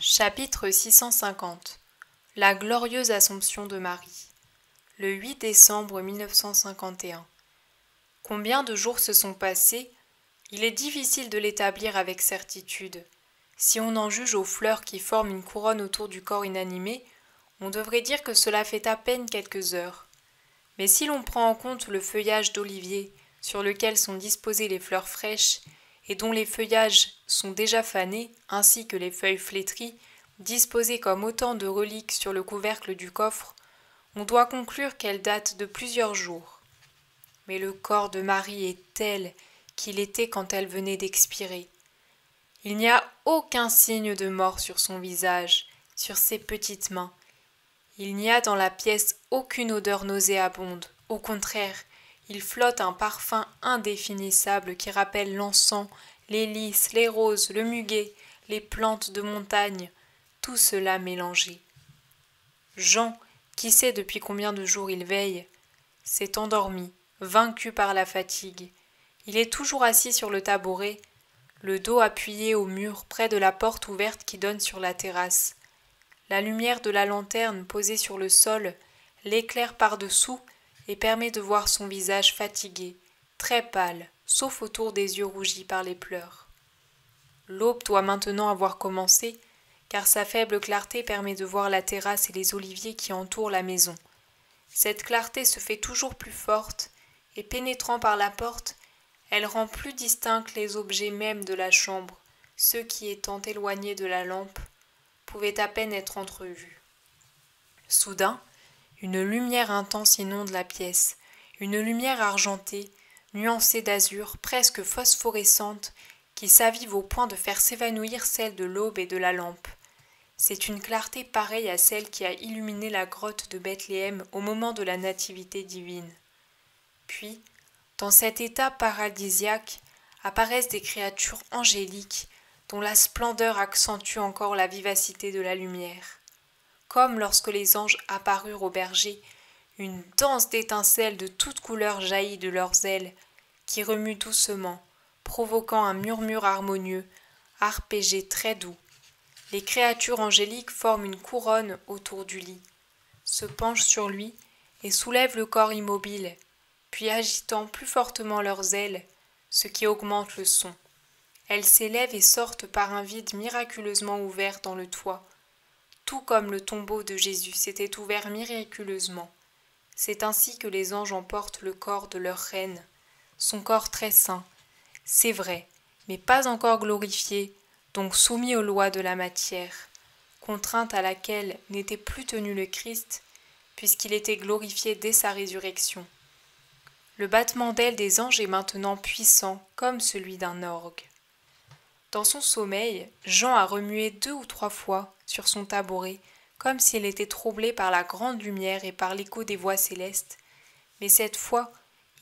Chapitre 650. La glorieuse Assomption de Marie. Le 8 décembre 1951. Combien de jours se sont passés? Il est difficile de l'établir avec certitude. Si on en juge aux fleurs qui forment une couronne autour du corps inanimé, on devrait dire que cela fait à peine quelques heures. Mais si l'on prend en compte le feuillage d'olivier sur lequel sont disposées les fleurs fraîches et dont les feuillages sont déjà fanés, ainsi que les feuilles flétries, disposées comme autant de reliques sur le couvercle du coffre, on doit conclure qu'elles datent de plusieurs jours. Mais le corps de Marie est tel qu'il était quand elle venait d'expirer. Il n'y a aucun signe de mort sur son visage, sur ses petites mains. Il n'y a dans la pièce aucune odeur nauséabonde. Au contraire, il flotte un parfum indéfinissable qui rappelle l'encens, les lys, les roses, le muguet, les plantes de montagne, tout cela mélangé. Jean, qui sait depuis combien de jours il veille, s'est endormi, vaincu par la fatigue. Il est toujours assis sur le tabouret, le dos appuyé au mur près de la porte ouverte qui donne sur la terrasse. La lumière de la lanterne posée sur le sol l'éclaire par-dessous et permet de voir son visage fatigué, très pâle, sauf autour des yeux rougis par les pleurs. L'aube doit maintenant avoir commencé, car sa faible clarté permet de voir la terrasse et les oliviers qui entourent la maison. Cette clarté se fait toujours plus forte, et pénétrant par la porte, elle rend plus distincts les objets mêmes de la chambre, ceux qui, étant éloignés de la lampe, pouvaient à peine être entrevus. Soudain, une lumière intense inonde la pièce, une lumière argentée, nuancée d'azur, presque phosphorescente, qui s'avive au point de faire s'évanouir celle de l'aube et de la lampe. C'est une clarté pareille à celle qui a illuminé la grotte de Bethléem au moment de la Nativité divine. Puis, dans cet état paradisiaque, apparaissent des créatures angéliques dont la splendeur accentue encore la vivacité de la lumière. Comme lorsque les anges apparurent aux bergers, une danse d'étincelles de toutes couleurs jaillit de leurs ailes, qui remuent doucement, provoquant un murmure harmonieux, arpégé très doux. Les créatures angéliques forment une couronne autour du lit, se penchent sur lui et soulèvent le corps immobile, puis agitant plus fortement leurs ailes, ce qui augmente le son. Elles s'élèvent et sortent par un vide miraculeusement ouvert dans le toit, tout comme le tombeau de Jésus s'était ouvert miraculeusement. C'est ainsi que les anges emportent le corps de leur reine, son corps très saint, c'est vrai, mais pas encore glorifié, donc soumis aux lois de la matière, contrainte à laquelle n'était plus tenu le Christ, puisqu'il était glorifié dès sa résurrection. Le battement d'ailes des anges est maintenant puissant comme celui d'un orgue. Dans son sommeil, Jean a remué 2 ou 3 fois sur son tabouret, comme s'il était troublé par la grande lumière et par l'écho des voix célestes, mais cette fois,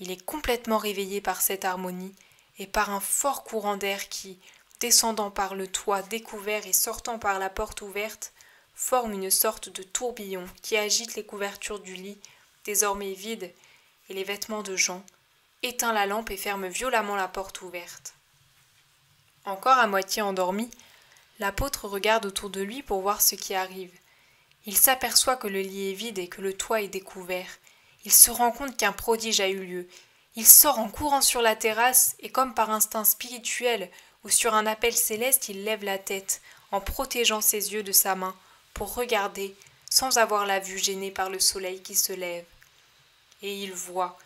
il est complètement réveillé par cette harmonie et par un fort courant d'air qui, descendant par le toit découvert et sortant par la porte ouverte, forme une sorte de tourbillon qui agite les couvertures du lit, désormais vide, et les vêtements de Jean, éteint la lampe et ferme violemment la porte ouverte. Encore à moitié endormi, l'apôtre regarde autour de lui pour voir ce qui arrive. Il s'aperçoit que le lit est vide et que le toit est découvert. Il se rend compte qu'un prodige a eu lieu. Il sort en courant sur la terrasse et comme par instinct spirituel ou sur un appel céleste, il lève la tête en protégeant ses yeux de sa main pour regarder sans avoir la vue gênée par le soleil qui se lève. Et il voit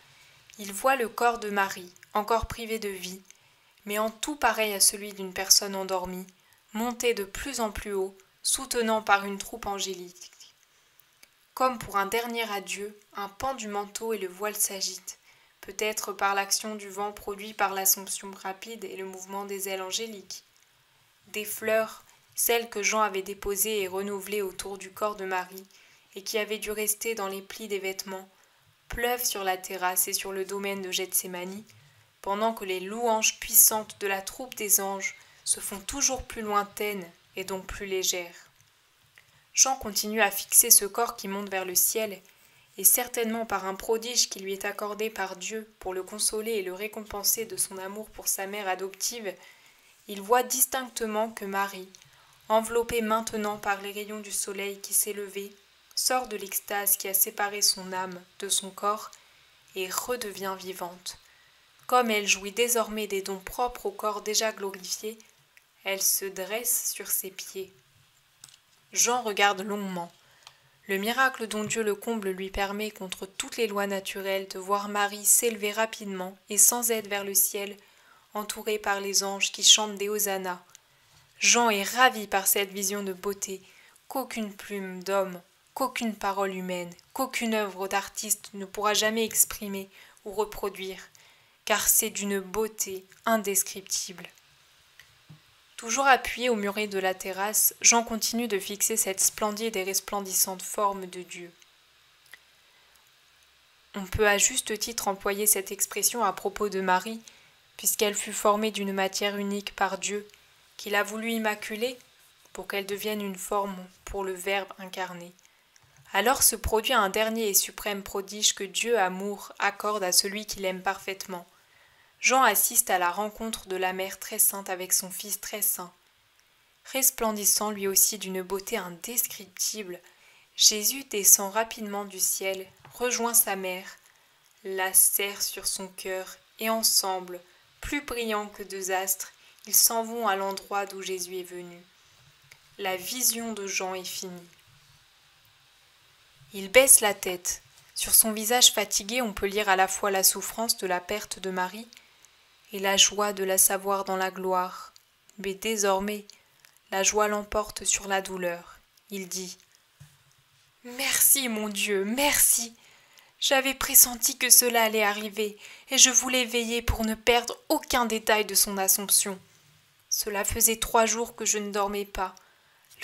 le corps de Marie, encore privé de vie, mais en tout pareil à celui d'une personne endormie, monté de plus en plus haut, soutenant par une troupe angélique. Comme pour un dernier adieu, un pan du manteau et le voile s'agitent, peut-être par l'action du vent produit par l'assomption rapide et le mouvement des ailes angéliques. Des fleurs, celles que Jean avait déposées et renouvelées autour du corps de Marie, et qui avaient dû rester dans les plis des vêtements, pleuvent sur la terrasse et sur le domaine de Gethsémani, pendant que les louanges puissantes de la troupe des anges se font toujours plus lointaines et donc plus légères. Jean continue à fixer ce corps qui monte vers le ciel, et certainement par un prodige qui lui est accordé par Dieu pour le consoler et le récompenser de son amour pour sa mère adoptive, il voit distinctement que Marie, enveloppé maintenant par les rayons du soleil qui s'est levé, sort de l'extase qui a séparé son âme de son corps et redevient vivante. Comme elle jouit désormais des dons propres au corps déjà glorifié, elle se dresse sur ses pieds. Jean regarde longuement. Le miracle dont Dieu le comble lui permet, contre toutes les lois naturelles, de voir Marie s'élever rapidement et sans aide vers le ciel, entourée par les anges qui chantent des hosannas. Jean est ravi par cette vision de beauté qu'aucune plume d'homme, qu'aucune parole humaine, qu'aucune œuvre d'artiste ne pourra jamais exprimer ou reproduire, car c'est d'une beauté indescriptible. Toujours appuyé au muret de la terrasse, Jean continue de fixer cette splendide et resplendissante forme de Dieu. On peut à juste titre employer cette expression à propos de Marie, puisqu'elle fut formée d'une matière unique par Dieu, qu'il a voulu immaculer pour qu'elle devienne une forme pour le Verbe incarné. Alors se produit un dernier et suprême prodige que Dieu, amour, accorde à celui qui l'aime parfaitement. Jean assiste à la rencontre de la mère très sainte avec son fils très saint. Resplendissant lui aussi d'une beauté indescriptible, Jésus descend rapidement du ciel, rejoint sa mère, la serre sur son cœur, et ensemble, plus brillants que deux astres, ils s'en vont à l'endroit d'où Jésus est venu. La vision de Jean est finie. Il baisse la tête. Sur son visage fatigué, on peut lire à la fois la souffrance de la perte de Marie et la joie de la savoir dans la gloire. Mais désormais, la joie l'emporte sur la douleur. Il dit « Merci, mon Dieu, merci ! J'avais pressenti que cela allait arriver, et je voulais veiller pour ne perdre aucun détail de son Assomption. Cela faisait 3 jours que je ne dormais pas.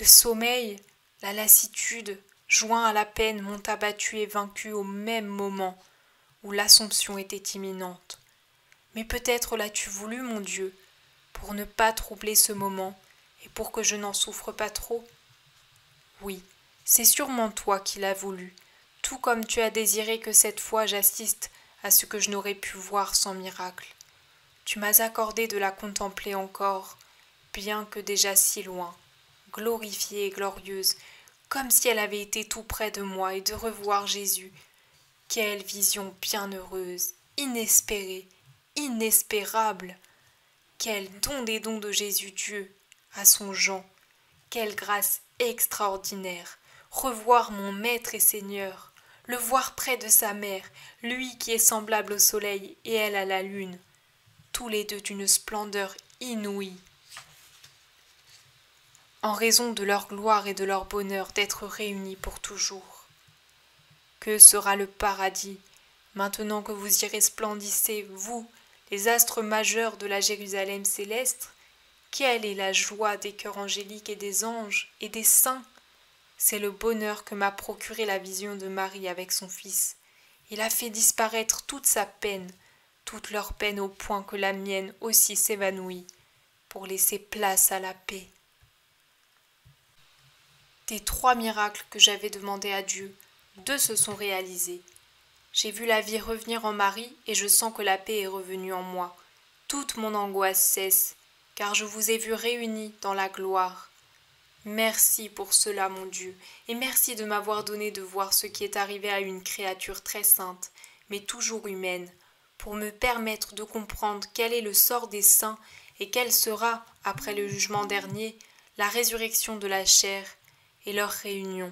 Le sommeil, la lassitude, joints à la peine, m'ont abattu et vaincu au même moment où l'Assomption était imminente. Mais peut-être l'as-tu voulu, mon Dieu, pour ne pas troubler ce moment et pour que je n'en souffre pas trop. Oui, c'est sûrement toi qui l'as voulu, tout comme tu as désiré que cette fois j'assiste à ce que je n'aurais pu voir sans miracle. Tu m'as accordé de la contempler encore, bien que déjà si loin, glorifiée et glorieuse, comme si elle avait été tout près de moi, et de revoir Jésus. Quelle vision bienheureuse, inespérée, inespérable! Quel don des dons de Jésus Dieu à son Jean! Quelle grâce extraordinaire! Revoir mon Maître et Seigneur, le voir près de sa mère, lui qui est semblable au soleil et elle à la lune, tous les deux d'une splendeur inouïe. En raison de leur gloire et de leur bonheur d'être réunis pour toujours. Que sera le paradis, maintenant que vous y resplendissez, vous, les astres majeurs de la Jérusalem céleste? Quelle est la joie des cœurs angéliques et des anges et des saints? C'est le bonheur que m'a procuré la vision de Marie avec son Fils. Il a fait disparaître toute sa peine, toute leur peine au point que la mienne aussi s'évanouit, pour laisser place à la paix. Des 3 miracles que j'avais demandés à Dieu, 2 se sont réalisés. J'ai vu la vie revenir en Marie et je sens que la paix est revenue en moi. Toute mon angoisse cesse, car je vous ai vus réunis dans la gloire. Merci pour cela, mon Dieu, et merci de m'avoir donné de voir ce qui est arrivé à une créature très sainte, mais toujours humaine, pour me permettre de comprendre quel est le sort des saints et quelle sera, après le jugement dernier, la résurrection de la chair et leur réunion,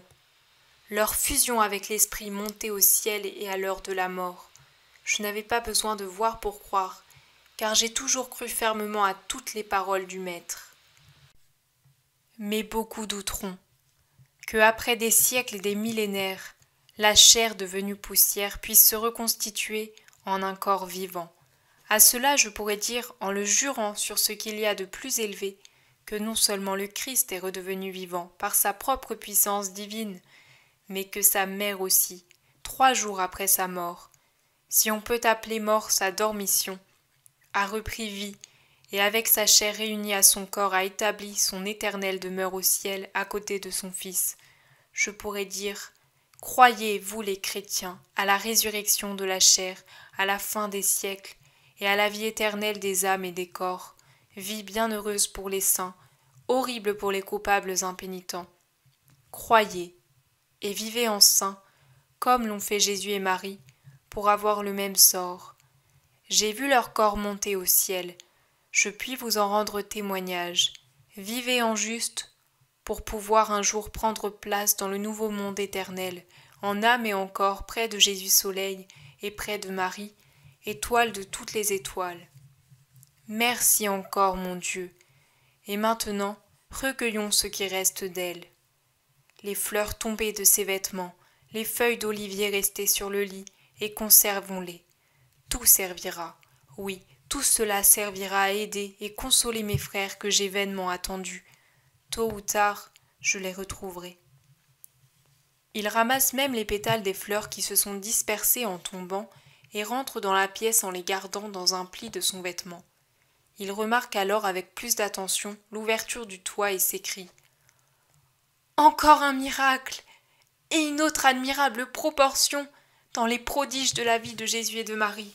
leur fusion avec l'esprit monté au ciel et à l'heure de la mort. Je n'avais pas besoin de voir pour croire, car j'ai toujours cru fermement à toutes les paroles du Maître. Mais beaucoup douteront que, après des siècles et des millénaires, la chair devenue poussière puisse se reconstituer en un corps vivant. À cela je pourrais dire, en le jurant sur ce qu'il y a de plus élevé, que non seulement le Christ est redevenu vivant par sa propre puissance divine, mais que sa mère aussi, 3 jours après sa mort, si on peut appeler mort sa dormition, a repris vie, et avec sa chair réunie à son corps a établi son éternelle demeure au ciel à côté de son Fils. Je pourrais dire, croyez, vous les chrétiens, à la résurrection de la chair, à la fin des siècles, et à la vie éternelle des âmes et des corps, vie bienheureuse pour les saints, horrible pour les coupables impénitents. Croyez et vivez en saints, comme l'ont fait Jésus et Marie, pour avoir le même sort. J'ai vu leur corps monter au ciel, je puis vous en rendre témoignage. Vivez en juste, pour pouvoir un jour prendre place dans le nouveau monde éternel, en âme et en corps, près de Jésus Soleil et près de Marie, étoile de toutes les étoiles. Merci encore, mon Dieu, et maintenant, recueillons ce qui reste d'elle. Les fleurs tombées de ses vêtements, les feuilles d'olivier restées sur le lit, et conservons-les. Tout servira, oui, tout cela servira à aider et consoler mes frères que j'ai vainement attendus. Tôt ou tard, je les retrouverai. Il ramasse même les pétales des fleurs qui se sont dispersées en tombant et rentre dans la pièce en les gardant dans un pli de son vêtement. Il remarque alors avec plus d'attention l'ouverture du toit et s'écrie « Encore un miracle et une autre admirable proportion dans les prodiges de la vie de Jésus et de Marie.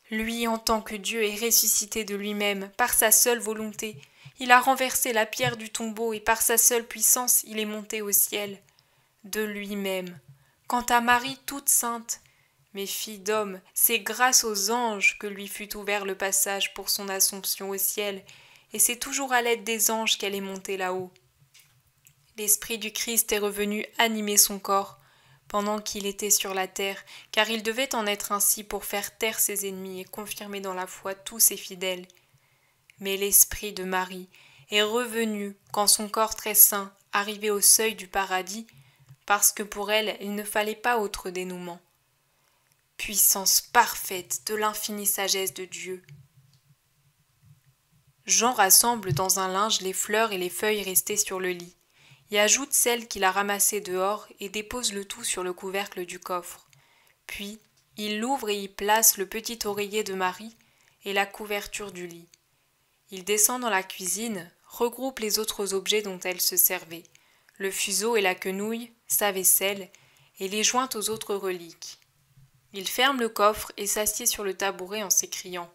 Lui, en tant que Dieu, est ressuscité de lui-même par sa seule volonté. Il a renversé la pierre du tombeau et par sa seule puissance il est monté au ciel. De lui-même. Quant à Marie toute sainte, mes filles d'hommes, c'est grâce aux anges que lui fut ouvert le passage pour son assomption au ciel, et c'est toujours à l'aide des anges qu'elle est montée là-haut. L'esprit du Christ est revenu animer son corps pendant qu'il était sur la terre, car il devait en être ainsi pour faire taire ses ennemis et confirmer dans la foi tous ses fidèles. Mais l'esprit de Marie est revenu quand son corps très saint arrivait au seuil du paradis, parce que pour elle il ne fallait pas autre dénouement. Puissance parfaite de l'infinie sagesse de Dieu. Jean rassemble dans un linge les fleurs et les feuilles restées sur le lit, y ajoute celles qu'il a ramassées dehors et dépose le tout sur le couvercle du coffre. Puis, il l'ouvre et y place le petit oreiller de Marie et la couverture du lit. Il descend dans la cuisine, regroupe les autres objets dont elle se servait, le fuseau et la quenouille, sa vaisselle, et les joint aux autres reliques. Il ferme le coffre et s'assied sur le tabouret en s'écriant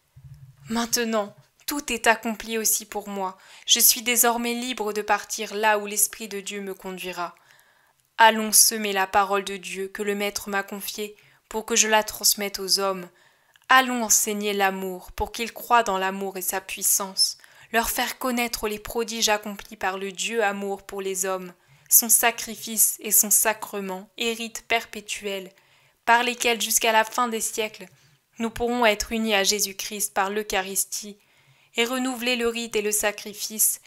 « Maintenant, tout est accompli aussi pour moi. Je suis désormais libre de partir là où l'Esprit de Dieu me conduira. Allons semer la parole de Dieu que le Maître m'a confiée pour que je la transmette aux hommes. Allons enseigner l'amour pour qu'ils croient dans l'amour et sa puissance, leur faire connaître les prodiges accomplis par le Dieu amour pour les hommes, son sacrifice et son sacrement, hérite perpétuel, par lesquels jusqu'à la fin des siècles, nous pourrons être unis à Jésus-Christ par l'Eucharistie et renouveler le rite et le sacrifice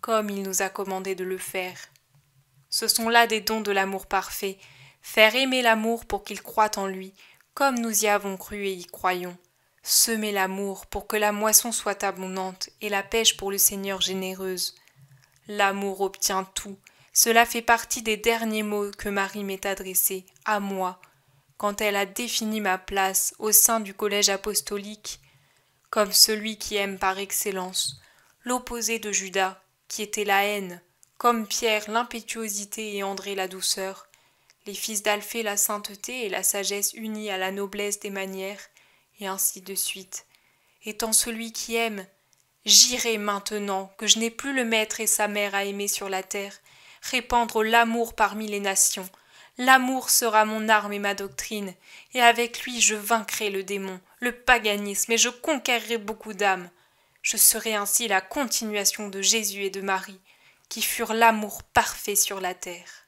comme il nous a commandé de le faire. Ce sont là des dons de l'amour parfait, faire aimer l'amour pour qu'il croie en lui, comme nous y avons cru et y croyons. Semer l'amour pour que la moisson soit abondante et la pêche pour le Seigneur généreuse. L'amour obtient tout, cela fait partie des derniers mots que Marie m'ait adressés, à moi, quand elle a défini ma place au sein du collège apostolique, comme celui qui aime par excellence, l'opposé de Judas, qui était la haine, comme Pierre l'impétuosité et André la douceur, les fils d'Alphée la sainteté et la sagesse unis à la noblesse des manières, et ainsi de suite. Étant celui qui aime, j'irai maintenant que je n'ai plus le maître et sa mère à aimer sur la terre, répandre l'amour parmi les nations. L'amour sera mon arme et ma doctrine, et avec lui je vaincrai le démon, le paganisme, et je conquerrai beaucoup d'âmes. Je serai ainsi la continuation de Jésus et de Marie, qui furent l'amour parfait sur la terre.